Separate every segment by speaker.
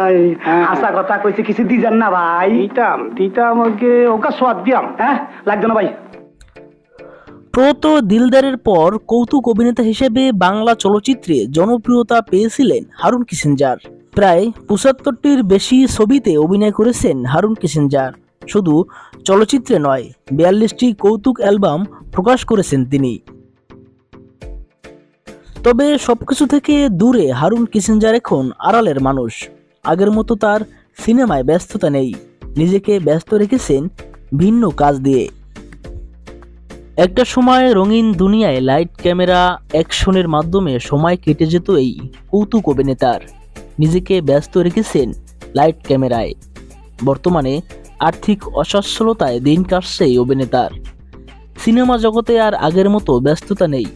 Speaker 1: ভাই আশা কথা কইছে কিছু দিজান না ভাই? দিতাম ওকে ওকে সোয়াদ দিয়াম। লাগবে না ভাই।
Speaker 2: প্রত দিলদারের পর কৌতুক অভিনেতা হিসেবে বাংলা চলচ্চিত্রে জনপ্রিয়তা পেয়েছিলেন হারুন কিসিঞ্জার। প্রায় ৭৫টির বেশি ছবিতে অভিনয় করেছেন হারুন কিসিঞ্জার। শুধু চলচ্চিত্রে নয়, ৪২টি কৌতুক অ্যালবাম প্রকাশ করেছেন তিনি। তবে সবকিছু থেকে দূরে হারুন কিসিঞ্জার এখন আড়ালের মানুষ। আগের মতো তার সিনেমায় ব্যস্ততা নেই, নিজেকে ব্যস্ত রেখেছেন ভিন্ন কাজ দিয়ে। একটা সময় রঙিন দুনিয়ায় লাইট, ক্যামেরা, অ্যাকশনের মাধ্যমে সময় কেটে যেত এই কৌতুক অভিনেতার। নিজেকে ব্যস্ত রেখেছেন লাইট, ক্যামেরায়। বর্তমানে আর্থিক অসচ্ছলতায় দিন কাটছে এই অভিনেতার। সিনেমা জগতে আর আগের মতো ব্যস্ততা নেই।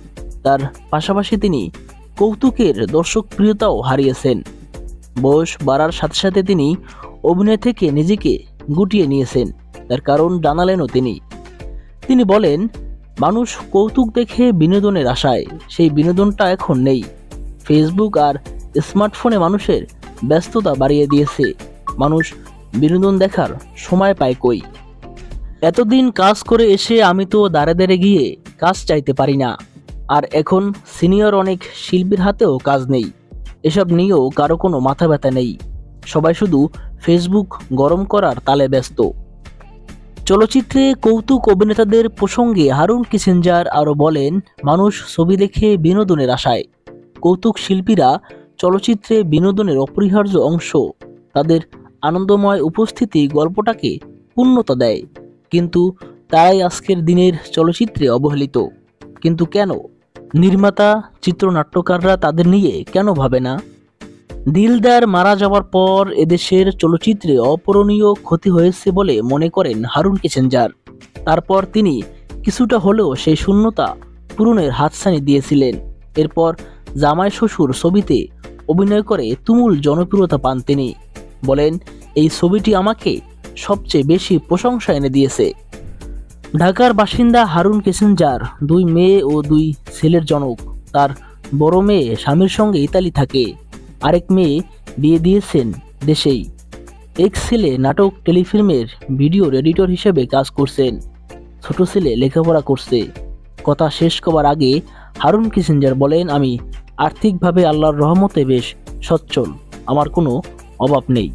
Speaker 2: তার পাশাপাশি তিনি কৌতুকের দর্শকপ্রিয়তাও হারিয়েছেন। বয়স বাড়ার সাথে সাথে তিনি অভিনয় থেকে নিজেকে গুটিয়ে নিয়েছেন। তার কারণ জানালেনও তিনি বলেন, মানুষ কৌতুক দেখে বিনোদনের আশায়, সেই বিনোদনটা এখন নেই। ফেসবুক আর স্মার্টফোনে মানুষের ব্যস্ততা বাড়িয়ে দিয়েছে। মানুষ বিনোদন দেখার সময় পায় কই? এতদিন কাজ করে এসে আমি তো দাঁড়ে দাঁড়ে গিয়ে কাজ চাইতে পারি না। আর এখন সিনিয়র অনেক শিল্পীর হাতেও কাজ নেই। এসব নিয়েও কারো কোনো মাথা ব্যথা নেই। সবাই শুধু ফেসবুক গরম করার তালে ব্যস্ত। চলচ্চিত্রে কৌতুক অভিনেতাদের প্রসঙ্গে হারুন কিসিঞ্জার আরও বলেন, মানুষ ছবি দেখে বিনোদনের আশায়। কৌতুক শিল্পীরা চলচ্চিত্রে বিনোদনের অপরিহার্য অংশ। তাদের আনন্দময় উপস্থিতি গল্পটাকে পূর্ণতা দেয়। কিন্তু তারাই আজকের দিনের চলচ্চিত্রে অবহেলিত। কিন্তু কেন? নির্মাতা, চিত্রনাট্যকাররা তাদের নিয়ে কেন ভাবে না? দিলদার মারা যাওয়ার পর এদেশের চলচ্চিত্রে অপূরণীয় ক্ষতি হয়েছে বলে মনে করেন হারুন কিসিঞ্জার। তারপর তিনি কিছুটা হলেও সেই শূন্যতা পূরণের হাতছানি দিয়েছিলেন। এরপর জামাই শ্বশুর ছবিতে অভিনয় করে তুমুল জনপ্রিয়তা পান তিনি। বলেন, এই ছবিটি আমাকে সবচেয়ে বেশি প্রশংসা এনে দিয়েছে। ঢাকার বাসিন্দা হারুন কিসিঞ্জার 2 মেয়ে ও 2 ছেলের জনক। তার বড় মেয়ে স্বামীর সঙ্গে ইতালি থাকে, আরেক মেয়ে বিয়ে দিয়েছেন দেশেই। এক ছেলে নাটক, টেলিফিল্মের ভিডিও এডিটর হিসেবে কাজ করছেন। ছোট ছেলে লেখাপড়া করছে। কথা শেষ করার আগে হারুন কিসিঞ্জার বলেন, আমি আর্থিকভাবে আল্লাহর রহমতে বেশ সচ্ছল, আমার কোনো অভাব নেই।